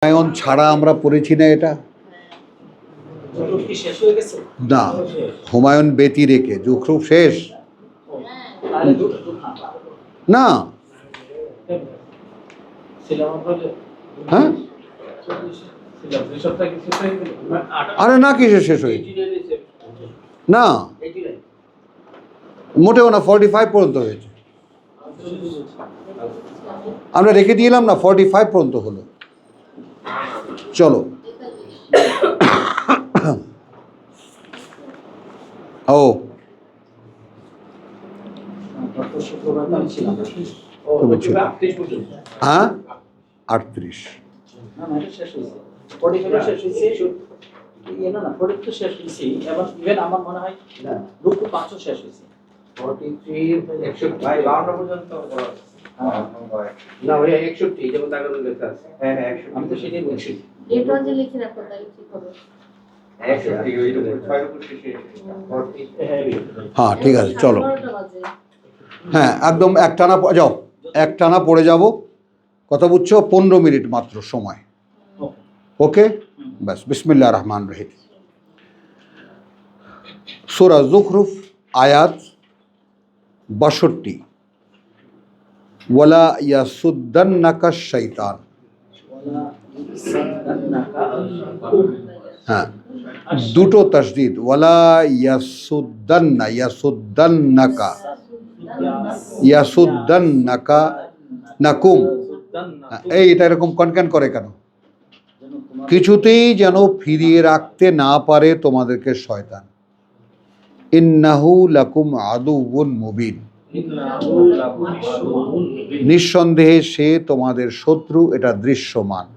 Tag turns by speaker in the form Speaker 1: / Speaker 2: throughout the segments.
Speaker 1: হুমায়ুন ছাড়া আমরা পড়েছি না এটা? না, হুমায়ুন বেতি রেখে জুখরুফ শেষ না। হ্যাঁ, আরে না, কিসে শেষ হয়েছে? না, মোটেও না, 45 পর্যন্ত হয়েছে। আমরা রেখে দিলাম না, 45 পর্যন্ত হলো। চলো। ও তুমি ছিল, হ্যাঁ 38। হ্যাঁ ঠিক আছে, চলো। হ্যাঁ একদম একটানা যাও, একটানা পড়ে যাব। কথা বুঝছো? 15 মিনিট মাত্র সময়। ওকে, ব্যাস। বিসমিল্লাহির রহমানির রহিম। সূরা যুখরুফ আয়াত 62। ওয়ালা ইয়াসুদ্দান্নাকা শাইতান। হ্যাঁ, দুটো তাসদীদ। ওয়ালা ইয়াসুদ্দান্না, ইয়াসুদ্দান্নাকা, ইয়াসুদ্দান্নাকা নাকুম। এই এটা এরকম কনকান করে কেন? কিছুতেই যেন ফিরিয়ে রাখতে না পারে তোমাদেরকে শয়তান। ইন্নাহু লাকুম আদুউন মুবিন, নিঃসন্দেহে সে তোমাদের শত্রু। এটা দৃশ্যমান।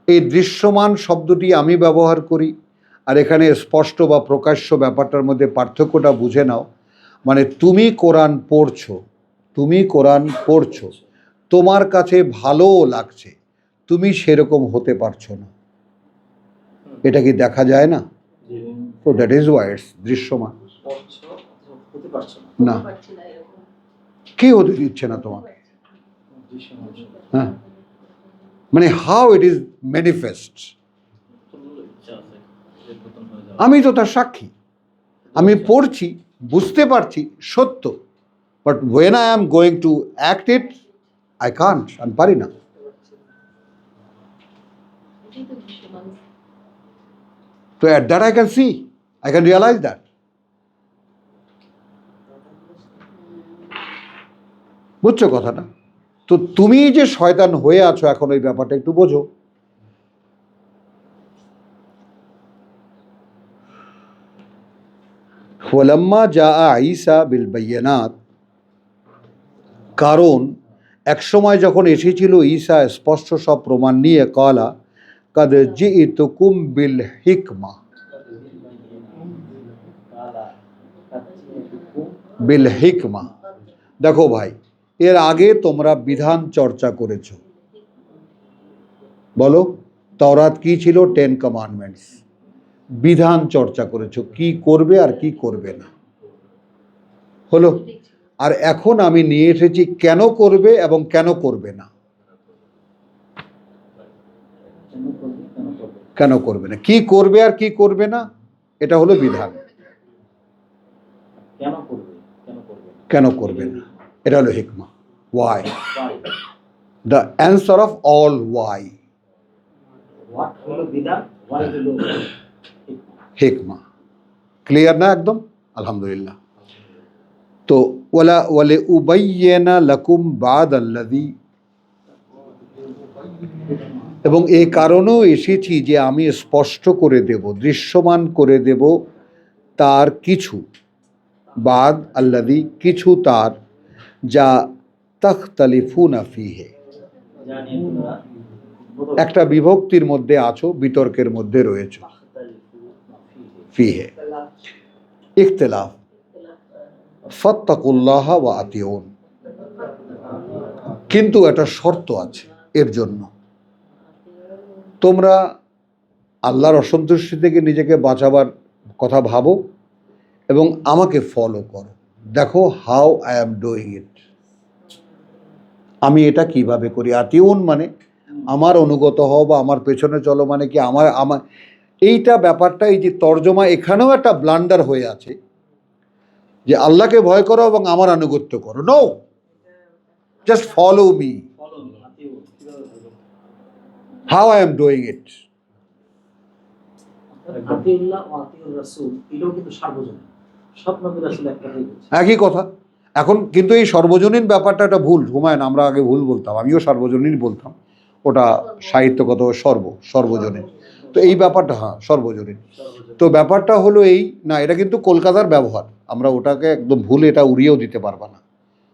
Speaker 1: এই দৃশ্যমান শব্দটি আমি ব্যবহার করি, আর এখানে স্পষ্ট বা প্রকাশ্য ব্যাপারটার মধ্যে পার্থক্যটা বুঝে নাও। মানে তুমি কোরআন পড়ছো, তুমি কোরআন পড়ছো, তোমার কাছে ভালোও লাগছে, তুমি সেরকম হতে পারছো না। এটা কি দেখা যায় না? তো দ্যাট ইজ ওয়াই ইটস দৃশ্যমান। না, কে হতে দিচ্ছে না তোমাকে? হ্যাঁ, মানে হাউ ইট ইজ ম্যানিফেস্ট। আমি তো তার সাক্ষী। আমি পড়ছি, বুঝতে পারছি সত্য, but when I am going to act it, I can't, আমি পারি না। তো at that I can see, I can realise that. বুঝছো কথাটা? তো তুমি যে শয়তান হয়ে আছো এখন, ওই ব্যাপারটা একটু বোঝো। ওয়ালাম্মা জাআ ঈসা বিল বায়্যিনাত, কারণ একসময় যখন এসেছিল ঈসা স্পষ্ট সব প্রমাণ নিয়ে, কালা কাদ জিইতুকুম বিল হিকমা, বিল হিকমা। দেখো ভাই, এর আগে তোমরা বিধান চর্চা করেছো। বলো, তাওরাত কি ছিল? 10 কমান্ডমেন্টস। বিধান চর্চা করেছো, কি করবে আর কি করবে না। হলো? আর এখন আমি নিয়ে এসেছি কেন করবে এবং কেন করবে না। কেন করবে না, কি করবে আর কি করবে না, এটা হলো বিধান। কেন করবে না, এটা হলো হিকমা। Why, the answer of all why. হিকমা। ক্লিয়ার না একদম? আলহামদুলিল্লাহ। তো ওয়ালা ওয়ালে উবাইয়িনা লাকুম বাদাল্লাযী, এবং এই কারণেও এসেছি যে আমি স্পষ্ট করে দেব, দৃশ্যমান করে দেব তার কিছু, বাদ আল্লাযী কিছু তার, যা তাখতালিফুনা ফীহি, একটা বিভক্তির মধ্যে আছো, বিতর্কের মধ্যে রয়েছে। ফীহি ইখতিলাফ। ফাত্তাকুল্লাহ ওয়া আতিউন, কিন্তু একটা শর্ত আছে এর জন্য। তোমরা আল্লাহর অসন্তুষ্টি থেকে নিজেকে বাঁচাবার কথা ভাবো এবং আমাকে ফলো করো। দেখো হাউ আই এম ডুইং ইট, আমি এটা কিভাবে করি। আতিউন মানে আমার অনুগত হও বা আমার পেছনে চলো মানে কি আমার আমার এইটা ব্যাপারটা, এই যে তর্জমা, এখানেও একটা ব্লান্ডার হয়ে আছে যে আল্লাহকে ভয় করো এবং আমার আনুগত্য করো। No, just follow me how I am doing it. একই কথা। এখন কিন্তু এই সর্বজনীন ব্যাপারটা একটা ভুল, হুমায়ুন, আমরা আগে ভুল বলতাম, আমিও সর্বজনীন বলতাম, ওটা সাহিত্যগত সর্বজনীন। তো এই ব্যাপারটা, হ্যাঁ সর্বজনীন, তো ব্যাপারটা হলো এই না, এটা কিন্তু কলকাতার ব্যবহার, আমরা ওটাকে একদম ভুল এটা উড়িয়েও দিতে পারবা না।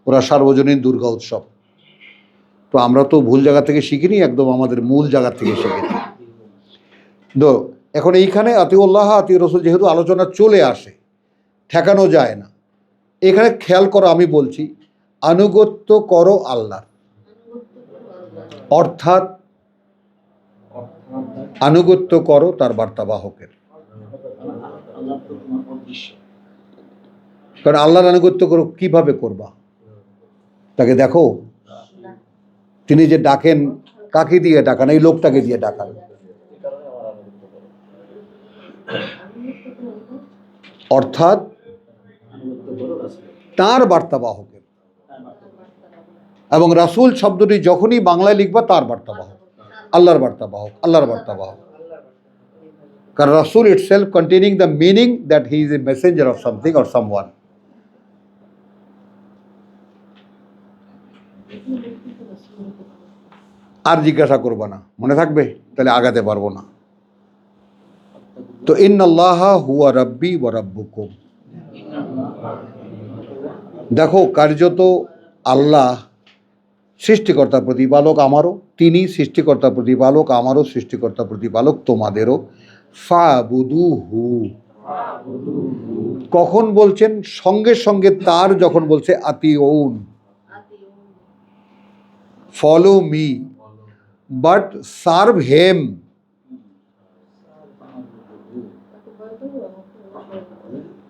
Speaker 1: ওরা সার্বজনীন দুর্গা উৎসব, তো আমরা তো ভুল জায়গা থেকে শিখিনি, একদম আমাদের মূল জায়গা থেকে শিখেছি। তো এখন এইখানে আতিউল্লাহ আতিউ রসুল যেহেতু আলোচনা চলে আসে, ঠেকানো যায় না। এখানে খেয়াল করো, আমি বলছি আনুগত্য করো আল্লাহ, অর্থাৎ আনুগত্য করো তার বার্তাবাহকের। কারণ আল্লাহর আনুগত্য করো, কিভাবে করবা? তাকে দেখো, তিনি যে ডাকেন, কাকে দিয়ে ডাকান? এই লোকটাকে দিয়ে ডাকান। অর্থাৎ তার বার্তাবাহকের। এবং রাসূল শব্দটি যখনই বাংলায় লিখবা, তার বার্তাবাহক, আল্লাহর বার্তাবাহক, আল্লাহর বার্তাবাহক। কারণ রাসূল itself containing the meaning that he is a messenger of something or someone. আর জিজ্ঞাসা করবা না, মনে থাকবে, তাহলে আগাতে পারবো না। তো ইন্নাল্লাহা হুয়া রাব্বি ওয়া রাব্বুকুম, দেখো কার্যত আল্লাহ সৃষ্টিকর্তা প্রতিপালক আমারও, তিনি সৃষ্টিকর্তা প্রতিপালক আমারও, সৃষ্টিকর্তা প্রতিপালক তোমাদেরও। ফাবুদুহু, কখন বলছেন? সঙ্গে সঙ্গে তার যখন বলছে আতিউন, ফলো মি, বাট সার্ভ হেম।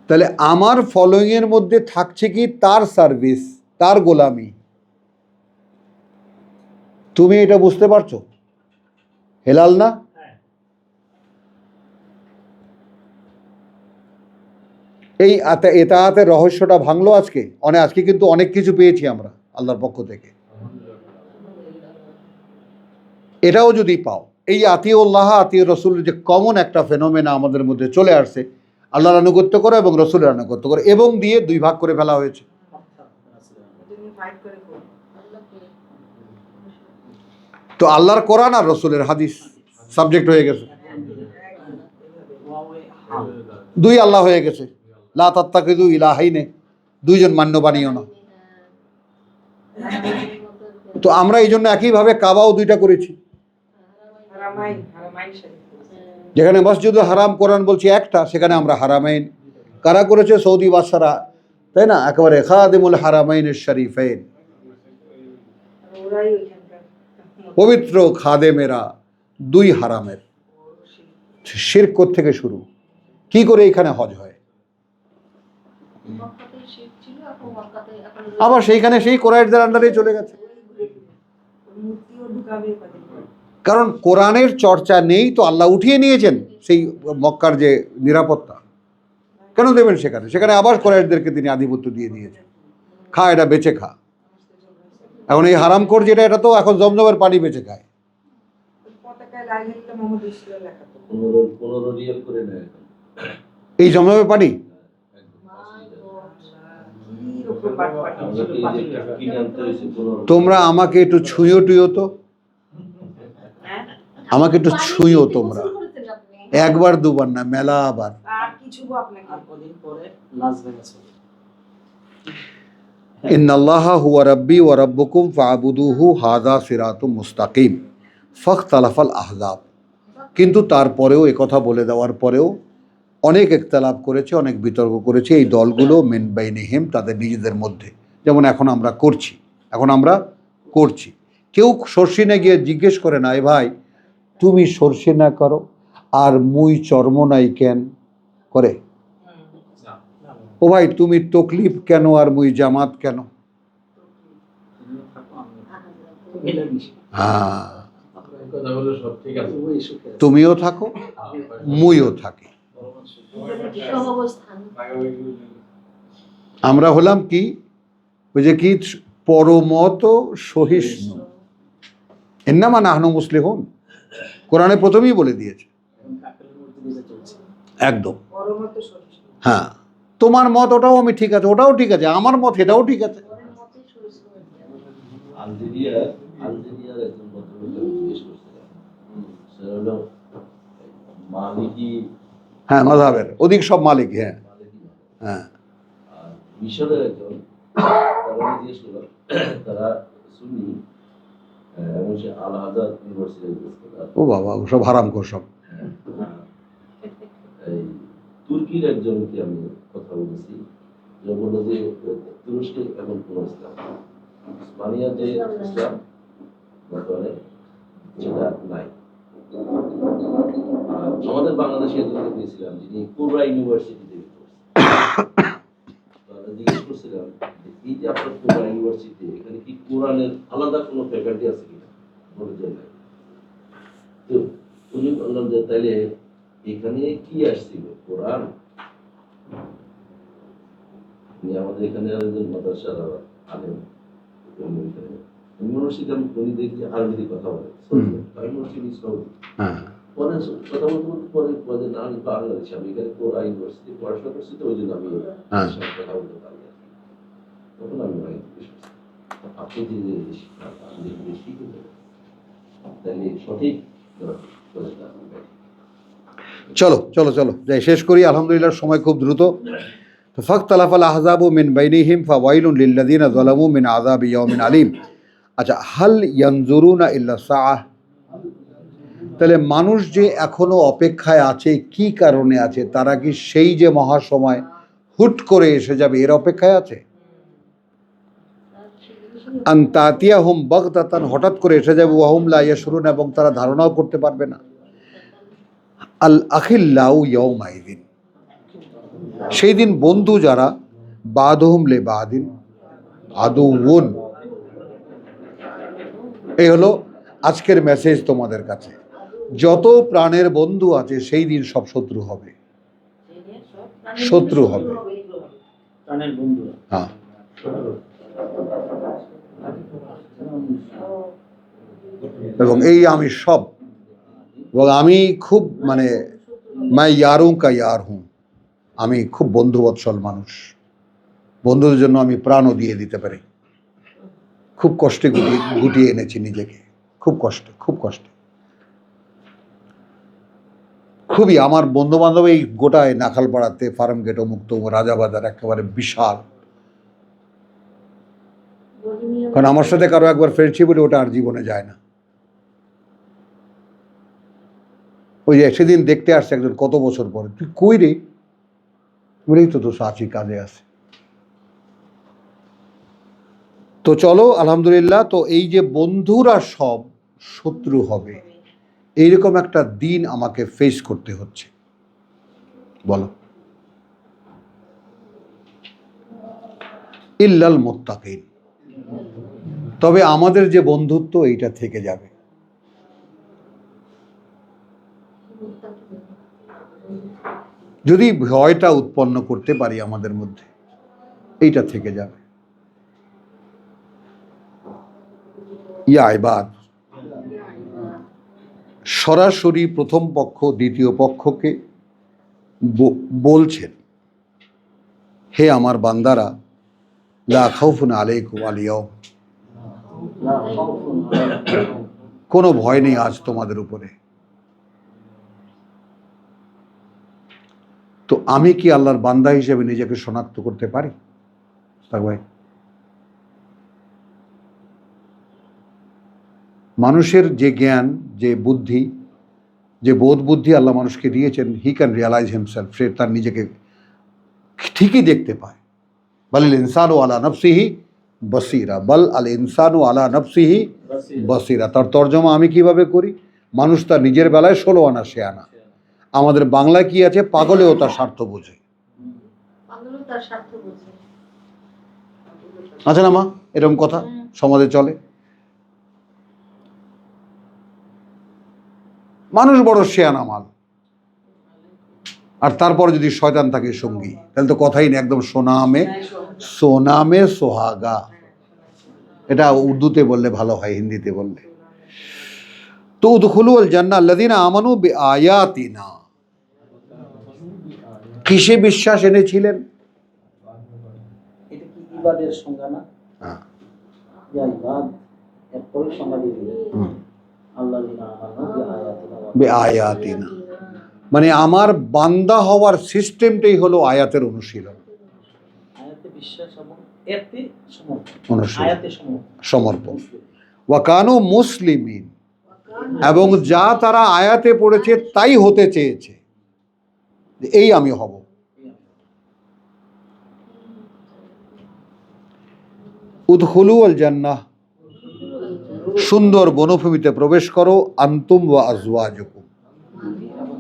Speaker 1: তাহলে আমার ফলোইং এর মধ্যে থাকছে কি? তার সার্ভিস, তার গোলামি। তুমি এটা বুঝতে পারছো? হেলাল না? এই এতাআতের রহস্যটা ভাঙলো আজকে। আজকে কিন্তু অনেক কিছু পেয়েছি আমরা আল্লাহর পক্ষ থেকে। এটাও যদি পাও, এই আতিউল্লাহ আতিউ রসুলের যে কমন একটা ফেনোমেনা আমাদের মধ্যে চলে আসছে, আল্লাহর আনুগত্য করো এবং রসুলের আনুগত্য করো, এবং দিয়ে দুই ভাগ করে ফেলা হয়েছে। তো আল্লাহর কোরআন আর রসুলের হাদিস সাবজেক্ট হয়ে গেছে, দুই আল্লাহ হয়ে গেছে। লা তাত্তাখিযু ইলাহাইনে, দুইজন মান্য বানিও না। তো আমরা এই জন্য একইভাবে কাবাও দুইটা করেছি, যেখানে মসজিদুল হারাম কোরআন বলছি একটা, সেখানে আমরা হারামাইন। কারা করেছে? সৌদি বাদশারা, তাই না? একেবারে খাদিমুল হারামাইনের শরীফাইন, পবিত্র খাদেমেরা দুই হারামের। শিরক থেকে শুরু, কি করে এখানে হজ হয়? আবার সেইখানে সেই কোরআনদের আন্ডারে চলে গেছে। কারণ কোরআনের চর্চা নেই তো, আল্লাহ উঠিয়ে নিয়েছেন সেই মক্কার যে নিরাপত্তা, কেন দেবেন সেখানে? সেখানে আবার কোরআনদেরকে তিনি আধিপত্য দিয়ে দিয়েছেন, খা, এটা বেঁচে খা। এখন এই হারামখোর যেটা, এটা তো এখন জমজমের পানি বেঁচে খায়। এই জমজমের পানি তোমরা আমাকে একটু ছুঁয়ো টুয়ো তো, আমাকে একটু ছুঁয়ো তোমরা, একবার দুবার না, মেলা আবার। ইন্নাল্লাহা হুয়া রাব্বি ওয়া রাব্বুকুম ফা'বুদুহু হাযা সিরাতুম মুস্তাকিম ফাখতালাফাল আহজাব। কিন্তু তারপরেও, একথা বলে দেওয়ার পরেও অনেক ইখতিলাফ করেছে, অনেক বিতর্ক করেছে এই দলগুলো, মিন বাইনিহিম, তাদের নিজেদের মধ্যে। যেমন এখন আমরা করছি। কেউ সর্ষিনে গিয়ে জিজ্ঞেস করে না, এ ভাই তুমি সর্ষে না করো আর মুই চর্ম নাই কেন করে? ও ভাই তুমি তকলিফ কেন আর মুই জামাত কেন? হ্যাঁ, তুমিও থাকো, মুইও থাকি। আমরা হলাম কি, ওই যে কি, পরমত সহিষ্ণু। ইন্নামা নাহনু মুসলিহুন, কোরআনে প্রথমেই বলে দিয়েছে একদম। হ্যাঁ, তোমার মত ওটাও আমি ঠিক আছে, ওটাও ঠিক আছে, আমার মত এটাও ঠিক আছে।
Speaker 2: আলজেরিয়ার একজন ভদ্রলোক জিজ্ঞেস করছিলাম, সেটা হলো মালিকি,
Speaker 1: হ্যাঁ মাযহাবের অধিক সব মালিক। হ্যাঁ হ্যাঁ।
Speaker 2: আর মিশরের একজন, তারা জিজ্ঞেস করলাম, তারা সুন্নি এবং সে আল আজাদ ইউনিভার্সিটি।
Speaker 1: ও বাবা, সব হারামখোর সব।
Speaker 2: এই তুর্কির একজনকে আমি কথা বলেছি, যে বললো যে তুরস্কে এমন কোন ইসলাম, উসমানিয়া যে ইসলাম বর্তমানে যেটা নাই। আর আমাদের বাংলাদেশে একজনকে পেয়েছিলাম যিনি কোবরা ইউনিভার্সিটিতে জিজ্ঞেস করছিলাম, এই যে আপনার কোবরা ইউনিভার্সিটি, এখানে কি কোরআনের আলাদা কোনো ফ্যাকাল্টি আছে কিনা? বলে যে নাই। তো উনি বললাম যে তাইলে এখানে কি আসছিল, কোরআন? আমাদের এখানে আরেকজন মাদ্রাসার আলেম, ইউনিভার্সিটি উনি দেখি আরবিতে কথা বলে, ইউনিভার্সিটি সৌদি। পরে কথা বলতে বলতে পরে বলে না, আমি বাংলাদেশ, আমি এখানে কোরআন ইউনিভার্সিটি পড়াশোনা করছি, তো ওই জন্য আমি কথা বলতে পারি। তখন আমি আপনি যে শিখে তাহলে সঠিক।
Speaker 1: চলো চলো চলো যাই, শেষ করি। আলহামদুলিল্লাহ সময় খুব দ্রুত। ফাখতালাফাল আহজাবু মিন বাইনিহিম ফাওয়াইলুন লিল্লাযিনা যালামু মিন আযাবি ইয়াউমিন আলীম। আচ্ছা, হাল ইয়ানজুরুনা ইল্লা সাআহ, তাহলে মানুষ যে এখনো অপেক্ষায় আছে, কি কারণে আছে? তারা কি সেই যে মহাসময় হুট করে এসে যাবে এর অপেক্ষায় আছে? আন তাতিয়াহুম বাগতাতান, হঠাৎ করে এসে যাবে, ওয়া হুম লা ইয়াশউরুন, এবং তারা ধারণাও করতে পারবে না। আল আখিল্লাউ ইয়াউমাইদিন, সেই দিন বন্ধু যারা, বাদহুম লে বাদিন আদুউন। এই হলো আজকের মেসেজ তোমাদের কাছে। যত প্রাণের বন্ধু আছে সেই দিন সব শত্রু হবে, শত্রু হবে। হ্যাঁ, এবং এই আমি সব, এবং আমি খুব মানে মাই ইয়ারুং কা ইয়ার হুঁ, আমি খুব বন্ধুবৎসল মানুষ, বন্ধুদের জন্য আমি প্রাণও দিয়ে দিতে পারি। খুব কষ্টে গুটিয়ে এনেছি নিজেকে, খুব কষ্টে, খুব কষ্টে, খুবই। আমার বন্ধু বান্ধব এই গোটায় নাখালপাড়াতে, ফার্ম গেট, মুক্ত রাজাবাজার, একেবারে বিশাল। কারণ আমার সাথে কারো একবার ফ্রেন্ডশিপ হলে ওটা আর জীবনে যায় না। ওই যে সেদিন দেখতে আসছে একজন কত বছর পরে, তুই কই রে? বলেই তো আছি, কাজে আছে। তো চলো আলহামদুলিল্লাহ। তো এই যে বন্ধুরা সব শত্রু হবে, এইরকম একটা দিন আমাকে ফেস করতে হচ্ছে, বলো। ইল্লাল মুত্তাকিন, তবে আমাদের যে বন্ধুত্ব এইটা থেকে যাবে। যদি ভয়টা উৎপন্ন করতে পারি আমাদের মধ্যে, এইটা থেকে যাবে। ইয়া ইবাদ, সরাসরি প্রথম পক্ষ দ্বিতীয় পক্ষকে বলছেন, হে আমার বান্দারা, লা খাউফুন আলাইকুম আল ইয়াউম, কোনো ভয় নেই আজ তোমাদের উপরে। তো আমি কি আল্লাহর বান্দা হিসেবে নিজেকে শনাক্ত করতে পারি? ভাই, মানুষের যে জ্ঞান, যে বুদ্ধি, যে বোধ বুদ্ধি আল্লাহ মানুষকে দিয়েছেন, হি ক্যান রিয়ালাইজ হিমসেলফ, সে তার নিজেকে ঠিকই দেখতে পায়। বল আল ইনসানু আলা নফসিহি বসিরা, বল আল ইনসানু আলা নফসিহি বসিরা। তার তর্জমা আমি কিভাবে করি? মানুষ তার নিজের বেলায় 16 আনা সে আনা। আমাদের বাংলায় কি আছে? পাগলেও তার স্বার্থ বোঝে। আছে না মা, এরকম কথা সমাজে চলে। মানুষ বড় শেয়ানা মাল, আর তারপর যদি শয়তান থাকে সঙ্গী, তাহলে তো কথাই নেই, একদম সোনামে সোহাগা। এটা উর্দুতে বললে ভালো হয়, হিন্দিতে বললে। তো উদখুলুল জান্নাহ আল্লাযীনা আমানু বিআয়াতিনা, কিসে বিশ্বাস এনেছিলেন?
Speaker 3: এটা কি ইবাদের সংজ্ঞা না?
Speaker 1: হ্যাঁ,
Speaker 3: ইবাদ এর পরে সংজ্ঞা দিয়ে দিলেন, আল্লাযীনা আমানু
Speaker 1: বিআয়াতিনা, মানে আমার বান্দা হওয়ার সিস্টেমটাই হলো আয়াতের অনুশীলন,
Speaker 3: আয়াতে বিশ্বাস এবং এতে সমর্পণ,
Speaker 1: অনুশীলন,
Speaker 3: আয়াতে
Speaker 1: সমর্পণ। ওয়া কানু মুসলিমিন, এবং যা তারা আয়াতে পড়েছে তাই হতে চেয়েছে, এই আমি হব। উদখুলুল জান্নাহ, সুন্দর বনভূমিতে প্রবেশ করো, আনতুম ওয়া আজওয়াজুকুম,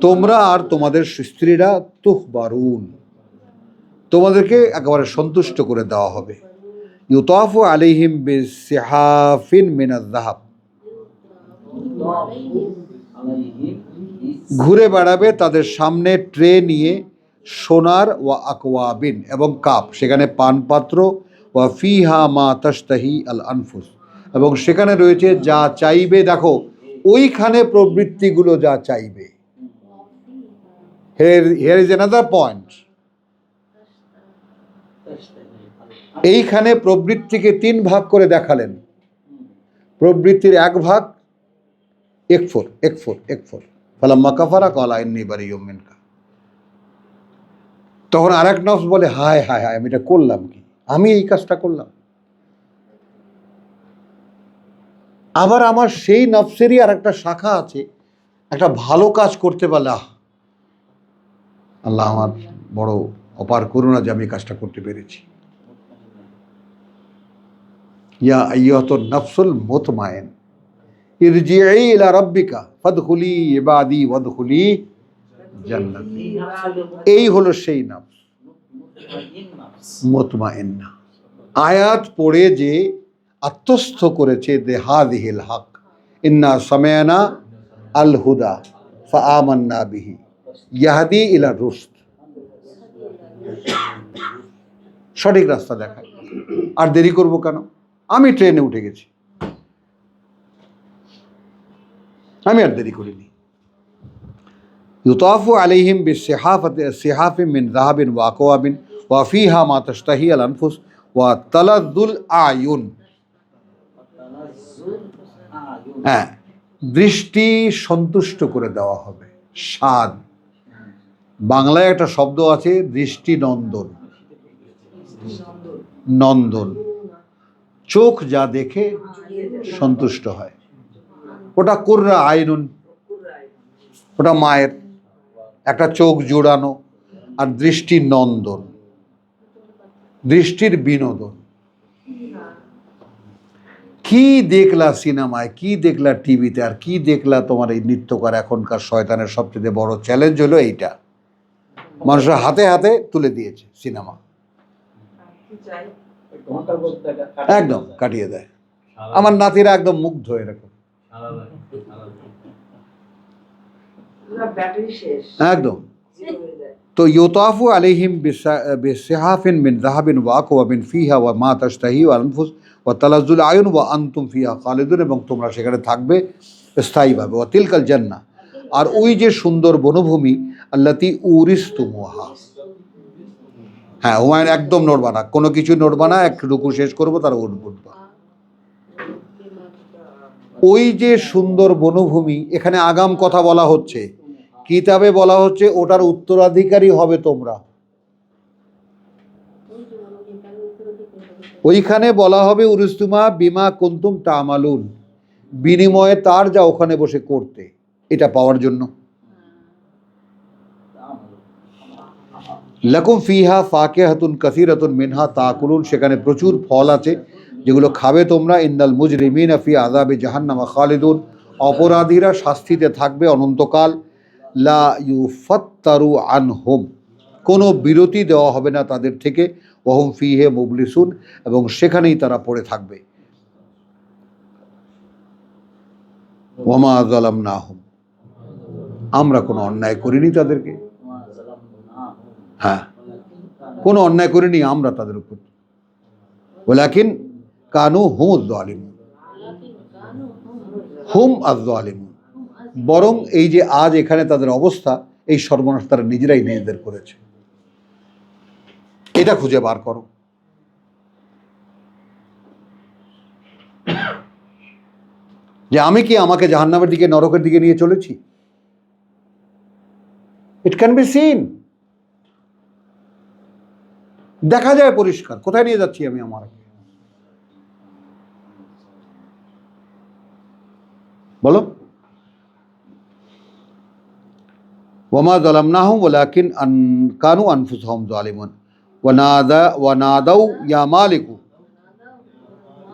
Speaker 1: তোমরা আর তোমাদের স্ত্রীরা, তুহবারুন, তোমাদেরকে একেবারে সন্তুষ্ট করে দেওয়া হবে। ইউতাফু আলাইহিম বিসিহাফিন মিনাজ যাহাব, ঘুরে বেড়াবে তাদের সামনে ট্রে নিয়ে, সোনার, ওয়া আকওয়াবিন, এবং কাপ, সেখানে পানপাত্র, ওয়া ফিহা মা তাশতাহি আল আনফুস, এবং সেখানে রয়েছে যা চাইবে। দেখো, ওইখানে প্রবৃত্তিগুলো যা চাইবে। Here is another point. এইখানে প্রবৃত্তিকে 3 ভাগ করে দেখালেন। প্রবৃত্তির 1 ভাগ একফর ফালাম্মা কাফারা ক্বালা ইন্নী বারিয়্যুম মিনকা। তখন আরেক নফস বলে, হায় হায় হায়, আমি এটা করলাম কি, আমি এই কাজটা করলাম। আবার আমার সেই নফসেরই আর একটা শাখা আছে, একটা ভালো কাজ করতে পারলে, আল্লাহ আমার বড় অপার করুণা যে আমি কাজটা করতে পেরেছি। ইয়া আইয়ুহাতুন নাফসুল মুতমাইন ইরজিই ইলা রাব্বিকা ফাদখুলি ইবাদি ওয়াদখুলি জান্নাতি। এই হলো সেই নফস মুতমাইন্না, আয়াত পড়ে যে আত্মস্থ করেছে যে হাযিহিল হক, ইন্না সামি'না আল হুদা ফাআমান্না বিহি ইয়াহদি ইলা রুশদ, সঠিক রাস্তা দেখায়। আর দেরি করব কেন? আমি ট্রেনে উঠে গেছি, আমি আর দেরি করিনি। ইউতাফু আলাইহিম বিসিহাফিন মিন যাহাবিন ওয়া আকওয়াবিন ওয়া ফিহা মা তাশতাহি আল আনফুস ওয়া তালাযুল আয়ুন। হ্যাঁ, দৃষ্টি সন্তুষ্ট করে দেওয়া হবে। স্বাদ, বাংলায় একটা শব্দ আছে, দৃষ্টি নন্দন। নন্দন, চোখ যা দেখে সন্তুষ্ট হয়, ওটা কুররা আইনুন, ওটা মায়ের একটা চোখ জোড়ানো, আর দৃষ্টি নন্দন, দৃষ্টির বিনোদন। কি দেখলা সিনেমায়, কি দেখলা টিভিতে, আর কি দেখলা তোমার এই নৃত্যকার। এখনকার শয়তানের সবচেয়ে বড় চ্যালেঞ্জ হলো এইটা, মানুষের হাতে হাতে তুলে দিয়েছে সিনেমা, একদম কাটিয়ে দেয়। আমার নাতিরা একদম মুগ্ধ এরকম, একদম। তো ইউতাফু আলাইহিম বিসিহাফিন মিন যাহাবিন ওয়া আকওয়াবিন ফিহা ওয়া মা তাশতাহি আল আনফুস ওয়া তালাযুল আয়ুন ওয়া আনতুম ফিহা খালিদুন, এবং তোমরা সেখানে থাকবে স্থায়ীভাবে। ওয়া তিলকাল জান্নাহ, আর ওই যে সুন্দর বনভূমি, আল্লাতী উরিসতুমুহা। হ্যাঁ, হুমায়ুন একদম নড়বা না, কোনো কিছু নড়বা না, এক রুকু শেষ করবো তার উঠবা। ওই যে সুন্দর বনভূমি, এখানে আগাম কথা বলা হচ্ছে, কিতাবে বলা হচ্ছে ওটার উত্তরাধিকারী হবে তোমরা। ওইখানে বলা হবে উরিস্তুমা বিমা কুনতুম তা'মালুন, বিনিময়ে তার যা ওখানে বসে করতে, এটা পাওয়ার জন্য। লাকুম ফিহা ফাকিহাতুন কাসীরাতুন মিনহা তাকুলুন, সেখানে প্রচুর ফল আছে যেগুলো খাবে তোমরা। ইন্নাল মুজরিমিনা ফি আযাবি জাহান্নাম খালিদুন, অপরাধীরা শাস্তিতে থাকবে অনন্তকাল। লা ইউফাত্তারু আনহুম, কোনো বিরতি দেওয়া হবে না তাদের থেকে। ওয়াহুম ফিহি মুবলিসুন, এবং সেখানেই তারা পড়ে থাকবে। ওয়ামা যালামনাহুম, আমরা কোনো অন্যায় করিনি তাদেরকে,
Speaker 3: ওয়া যালামনাহুম
Speaker 1: হ্যাঁ
Speaker 3: ওয়ালাকিন কানু
Speaker 1: কোনো অন্যায় করিনি আমরা তাদের উপর। ওয়ালাকিন কানু হুম আয-যালিমুন, হুম আয-যালিমুন, বরং এই যে আজ এখানে তাদের অবস্থা, এই সর্বনাশ তারা নিজেরাই নিজেদের করেছে। এটা খুঁজে বার করো। যে আমি কি আমাকে জাহান্নামের দিকে, নরকের দিকে নিয়ে চলেছি? ইট ক্যান বি সিন, দেখা যায় পরিষ্কার কোথায় নিয়ে যাচ্ছি আমি আমার। বলো, ওয়ামা যালামনাহুম ওয়ালাকিন কানু আনফুসাহুম যালিমুন ওয়া নাদাউ ইয়া মালিকু,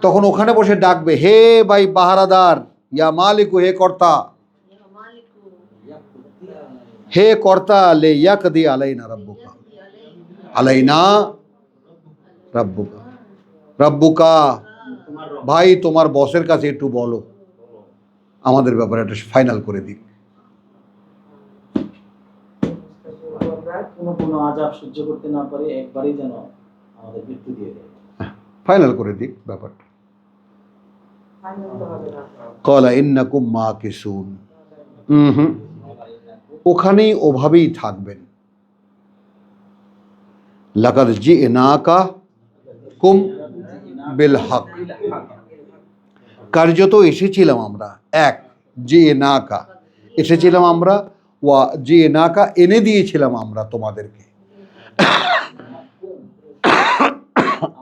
Speaker 1: তখন ওখানে বসে ডাকবে, হে ভাই পাহারাদার, ইয়া মালিকু, হে কর্তা, হে কর্তা, লে ইয়াকদি আলাইনা রাব্বুকা, আলাইনা রাব্বুকা, রাব্বুকা, ভাই তোমার বসের কাছে একটু বলো আমাদের ব্যাপারে একটা ফাইনাল করে দিক।
Speaker 3: কোনো আযাব সহ্য করতে না পারে একবারই যেন আমাদের মৃত্যু দিয়ে দেয়,
Speaker 1: ফাইনাল করে দিক ব্যাপারটা। ক্বালা ইন্নাকুম মাকিসুন, ওখানেই ওভাবেই থাকবেন। লাকাদ জিনাকা কুম বিল হক, কার্যত এসেছিলাম আমরা, এক জিনাকা এসেছিলাম আমরা, ওয়া জিনাকা এনে দিয়েছিলাম আমরা তোমাদেরকে,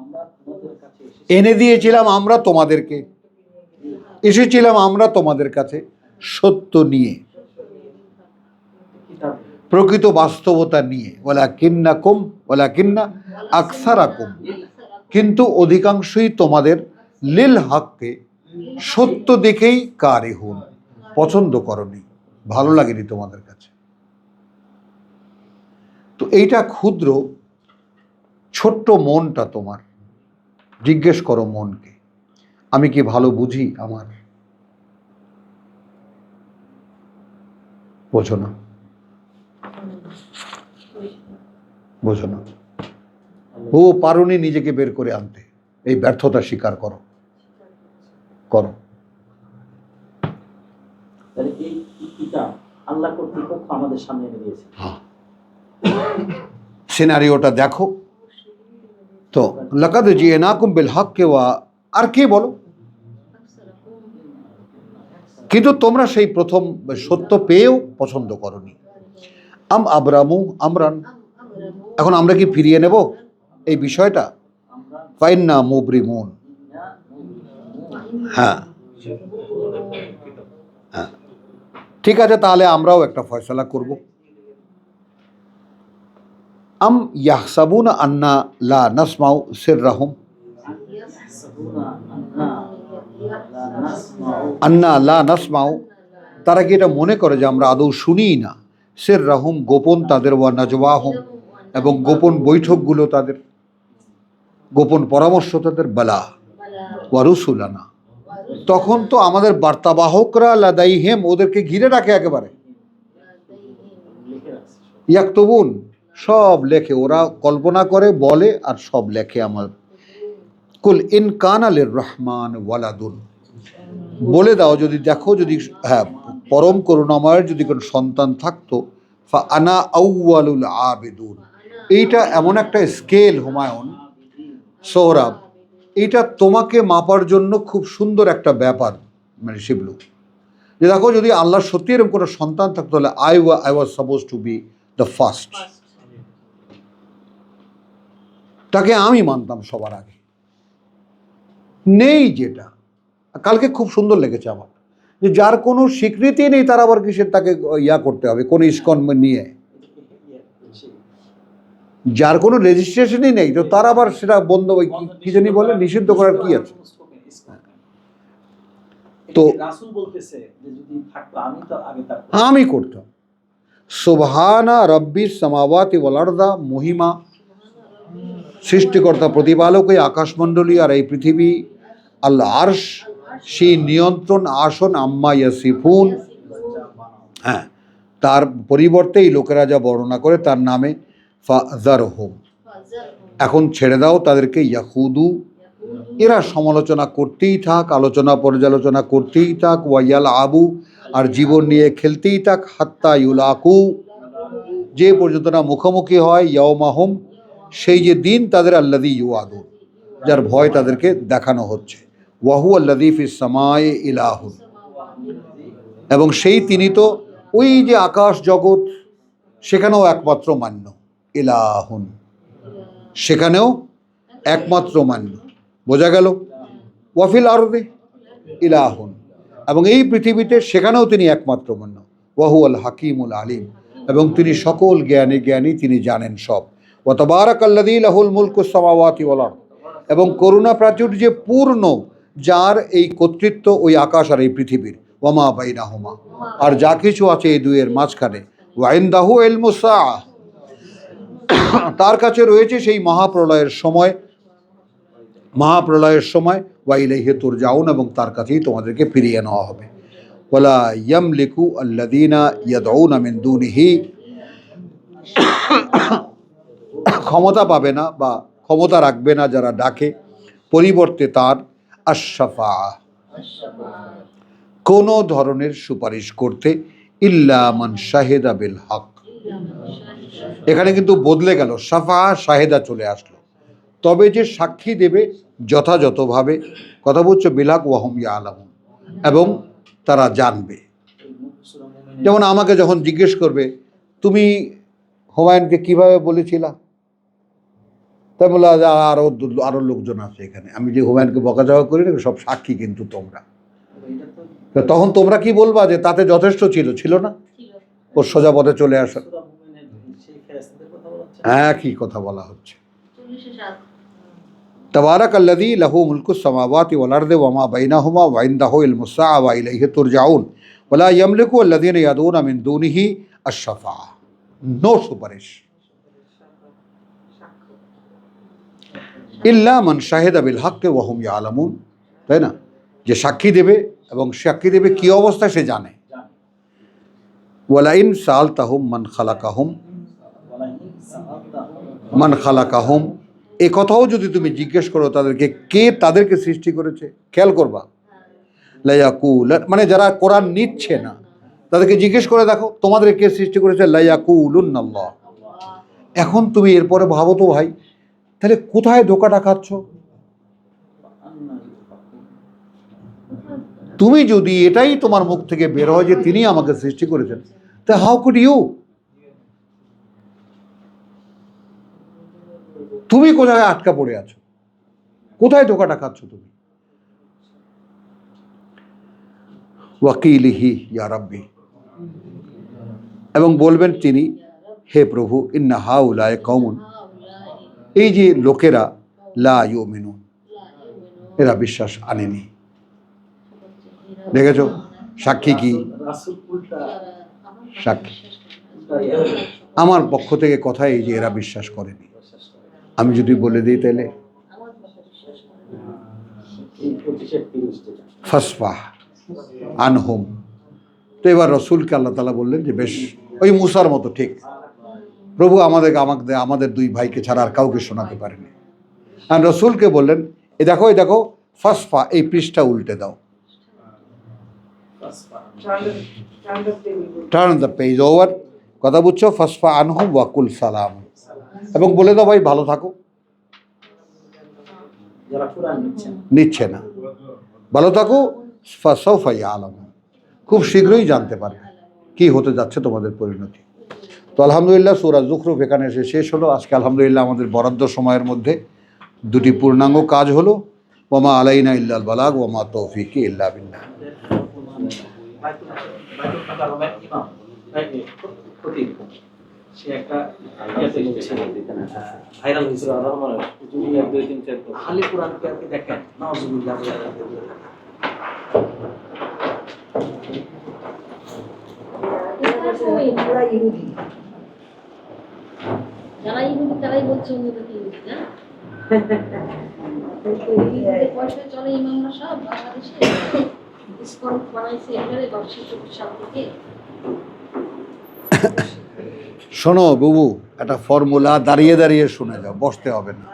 Speaker 3: আমরা তোমাদের কাছে
Speaker 1: এনে দিয়েছিলাম আমরা তোমাদেরকে, এসেছিলাম আমরা তোমাদের কাছে সত্য নিয়ে,
Speaker 3: কিতাব
Speaker 1: প্রকৃত বাস্তবতা নিয়ে। ওয়ালাকিন্না আকসারাকুম, কিন্তু অধিকাংশই তোমাদের লিল হককে, সত্য দেখেই কারিহুন, পছন্দ করনি, ভালো লাগেনি তোমাদের কাছে। তো এইটা ক্ষুদ্র ছোট্ট মনটা তোমার, জিজ্ঞেস করো মনকে, আমি কি ভালো বুঝি আমার? বোঝো না, বোঝো না, ও পারোনি নিজেকে বের করে আনতে, এই ব্যর্থতা স্বীকার করো, করো।
Speaker 3: তাহলে এই কিতাব আল্লাহ কর্তৃপক্ষ আমাদের সামনে এনে দিয়েছে।
Speaker 1: হ্যাঁ, সিনারিওটা দেখো তো, লাকাদ জিনাকুম বিল হক্কি ওয়া, আর কি বলো, কিন্তু তোমরা সেই প্রথম সত্য পেয়েও পছন্দ করনি। আবরামু আমরান, এখন আমরা কি ফিরিয়ে নেব এই বিষয়টা? ফাইন্না মুবরিমুন, হ্যাঁ হ্যাঁ, ঠিক আছে, তাহলে আমরাও একটা ফয়সালা করব। আম ইয়াহসাবুনা আন্না লা নাসমাউ সিররাহুম, আন্না লা নাসমাউ, তারা কি এটা মনে করে যে আমরা আদৌ শুনিই না, সিররাহুম, গোপন তাদের, ওয়া নাজওয়াহুম, এবং গোপন বৈঠকগুলো তাদের, গোপন পরামর্শ তাদের, বালা ওয়া রুসুলানা, তখন তো আমাদের বার্তাবাহকরা লাদাইহিম, ওদেরকে ঘিরে রাখে একেবারে, ইয়াকতুবুন, সব লেখে, ওরা কল্পনা করে বলে আর সব লেখে আমার। কুল ইন কানা লির রহমান ওয়ালাদুন, বলে দাও যদি দেখো, যদি হ্যাঁ পরম করুণাময়ের যদি কোনো সন্তান থাকতো, ফা আনা আউয়ালুল আবিদুন, এইটা এমন একটা স্কেল হুমায়ুন, সোহরাব, এইটা তোমাকে মাপার জন্য খুব সুন্দর একটা ব্যাপার, মানে শিবলু, যে দেখো যদি আল্লাহ সত্যি এরকম কোনো সন্তান থাকতো, তাহলে I was suppose two B the first, তাকে আমি মানতাম সবার আগে। নেই যেটা, কালকে খুব সুন্দর লেগেছে আমার, যে যার কোনো স্বীকৃতি নেই তার আবার কিসের তাকে ইয়া করতে হবে, কোন ইস্কন নিয়ে, যার কোনো রেজিস্ট্রেশনই নেই তো তার আবার সেটা বন্ধ, কি জানি বলে, নিষিদ্ধ করার কি আছে? তো
Speaker 3: রাসূল বলতেছে যে যদি থাকতো আমি তো আগে তার
Speaker 1: আমি করতাম। সুবহানা রব্বিস সামাওয়াতি ওয়াল আরদা, মহিমা সৃষ্টিকর্তা প্রতিপালক এই আকাশমণ্ডলী আর এই পৃথিবী, আল্লাহ আরশ, সেই নিয়ন্ত্রণ আসন, আম্মা ইয়াসিফুন, হ্যাঁ, তার পরিবর্তে এই লোকেরা যা বর্ণনা করে তার নামে ফাযারহুম, এখন ছেড়ে দাও তাদেরকে, ইয়াহুদু, এরা সমালোচনা করতেই থাক, আলোচনা পর্যালোচনা করতেই থাক, ওয়াইয়াল আবু, আর জীবন নিয়ে খেলতেই থাক, হাত্তা ইউলাকু, যে পর্যন্ত না মুখোমুখি হয়, ইয়াউমাহুম, সেই যে দিন তাদের, আল্লাযী ইউআদুন, যার ভয় তাদেরকে দেখানো হচ্ছে, ওয়াহু আল্লাযী ফিস সামায়ে ইলাহুন, এবং সেই তিনি তো ওই যে আকাশ জগৎ সেখানেও একমাত্র মান্য, ইলাহুন, সেখানেও একমাত্র মান্য, বোঝা গেল? ওয়াফিল আরদে ইলাহুন, এবং এই পৃথিবীতে সেখানেও তিনি একমাত্র মান্য, ওয়াহু আল হাকিমুল আলিম, এবং তিনি সকল জ্ঞানী জ্ঞানী, তিনি জানেন সব। ওয়া তাবারাকাল্লাযী লাহুল মুলকুস সামাওয়াতি ওয়াল আরদ, এবং করুণা প্রাচুর্যে পূর্ণ যার এই কর্তৃত্ব ওই আকাশ আর এই পৃথিবীর, ওয়ামা বাইনাহুমা, আর যা কিছু আছে এই দুইয়ের মাঝখানে, ওয়া ইনদাহু ইলমুস সাআহ, তার কাছে রয়েছে সেই মহাপ্রলয়ের সময়, ওয়া ইলাইহি তুরজাউন, এবং তার কাছেই তোমাদেরকে ফিরিয়ে নেওয়া হবে। ওয়ালা ইয়ামলিকু আল্লাযীনা ইয়াদউনা মিন দুনিহি, ক্ষমতা পাবে না বা ক্ষমতা রাখবে না যারা ডাকে পরিবর্তে তার, আশ-শাফাআহ, কোনো ধরনের সুপারিশ করতে, ইল্লা মান শাহিদা বিল হক, এখানে কিন্তু বদলে গেল, শাফা শাহেদা চলে আসলো, তবে যে সাক্ষী দেবে যথাযথভাবে, কথা বলছো, বিলাক ওয়াহুম ইয়ালামুন, এবং তারা জানবে। যেমন আমাকে যখন জিজ্ঞেস করবে, তুমি হুমায়ুনকে কিভাবে বলেছিলা, তাই বলে আরো লোকজন আছে এখানে, আমি যে হুমায়ুনকে বকাঝকা করি না, সব সাক্ষী কিন্তু তোমরা, তখন তোমরা কি বলবা যে তাতে যথেষ্ট ছিল না, ওর সোজা পথে চলে আসা, একই কথা বলা হচ্ছে। তাবারাকাল্লাযী লাহু মুলকুস সামাওয়াতি ওয়াল আরদি ওয়া মা বাইনাহুমা ওয়া ইনদাহু ইলমুস সাআ ওয়া ইলাইহি তুরজাউন ওয়া লা ইয়ামলিকু আল্লাযীনা ইয়াদউনা মিন দুনিহি আশ-শাফাআহ, নো সুপারিশ, ইল্লা মান শাহিদা বিল হক ওয়া হুম ইয়ালামুন, তাই না, যে সাক্ষী দেবে, এবং সাক্ষী দেবে কি অবস্থায় সে জানে। ওয়ালা ইন সাআলতাহুম মান খালাকাহুম, এ কথাও যদি তুমি জিজ্ঞেস করো তাদেরকে, কে তাদেরকে সৃষ্টি করেছে, খেয়াল করবা, লা ইয়াকুল, মানে যারা কোরআন নিচ্ছে না তাদেরকে জিজ্ঞেস করে দেখো তোমাদের কে সৃষ্টি করেছে, লা ইয়াকুলুন্নাল্লাহ। এখন তুমি এরপরে ভাবো তো ভাই, তাহলে কোথায় ধোকাটা খাচ্ছ? তুমি যদি এটাই তোমার মুখ থেকে বের হয় যে তিনি আমাকে সৃষ্টি করেছেন, তা হাউ কুড ইউ, তুমি কোথায় আটকা পড়ে আছো, কোথায় ধোকাটা খাচ্ছ তুমি? ওয়াকিলিহি ইয়া রাব্বি, এবং বলবেন তিনি, হে প্রভু, ইন্না হাউলায়ে কওমুন, এই যে লোকেরা, লা ইউমিনুন, এরা বিশ্বাস আনেনি। দেখেছো সাক্ষী কি, সাক্ষী আমার পক্ষ থেকে কথা, এই যে এরা বিশ্বাস করেনি, আমি যদি বলে দিই তাহলে ফাসফাহ আনহুম, তো এবার রসুলকে আল্লাহ তাআলা বললেন যে বেশ, ওই মুসার মতো, ঠিক, প্রভু আমাদের দুই ভাইকে ছাড়া আর কাউকে শোনাতে পারেনি। আর রসুলকে বললেন, এই দেখো ফাসফা, এই পৃষ্ঠা উল্টে দাও, টার্ন দ্য পেজ ওভার, কথা বুঝছো, ফাসফা আনহুম ওয়াকুল সালাম, এবং বলে দাও ভাই ভালো থাকো, নিচ্ছে না, ভালো থাকো, ফাসাউফা ইয়ালামুন, খুব শীঘ্রই জানতে পারবে কি হতে যাচ্ছে তোমাদের পরিণতি। তো আলহামদুলিল্লাহ সূরা যুখরুফ এখানে এসে শেষ হলো। আজকে আলহামদুলিল্লাহ আমাদের বরাদ্দ সময়ের মধ্যে দুটি পূর্ণাঙ্গ কাজ হলো। ওয়ামা আলাইনা ইল্লাল বালাগ ওয়ামা তৌফিকি ইল্লা বিল্লাহ।
Speaker 4: যারা ইহুদি তারাই বলছে অন্যদেরকে ইহুদি, না? পয়সা চলে ইমামরা সব বাংলাদেশে, ইসকন বানাইছে এবারে 1900 সাল থেকে।
Speaker 1: শোনো বুবু, একটা ফর্মুলা দাঁড়িয়ে দাঁড়িয়ে শুনে যাও, বসতে হবে না।